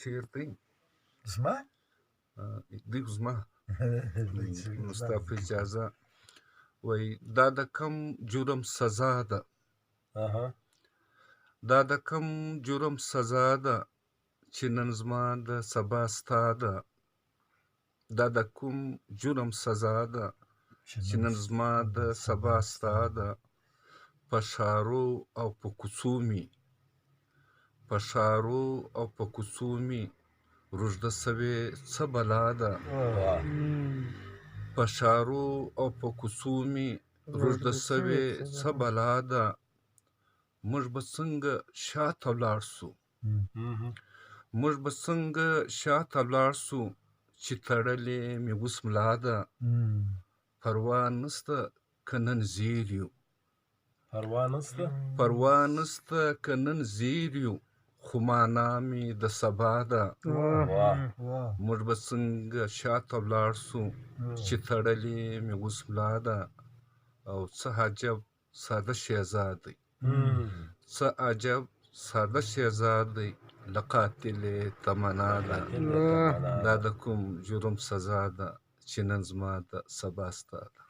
چیرته زما دی زما نو ستا په اجازه وایي دا د کوم جرم سزا ده دا د کوم جرم سزا ده چې نن زما د سبا ستا ده دا د کوم جرم سزا ده چې نن زما د سبا ستا ده په ښارو او په کوڅو مې په ښارو او په کوڅو مې روږده سوې څه بلا ده په ښارو او په کوڅو مې روږده سوې څه بلا ده موږ به څنګه شاته ولاړ سو موږ به څنګه شاته ولاړ سو چې تړلې مې اوس ملا ده پروا نسته که نن زیر یو پروا نسته که نن زیر یو خو معنا مې د سبا ده موږ به څنګه شاته ولاړ سو چې تړلې مې اوس ملا ده او څه عجب ساده شهزاده څه عجب ساده شهزاده له قاتلې تمنا ده دا د کوم جرم سزا ده چې نن زما د سبا ستا ده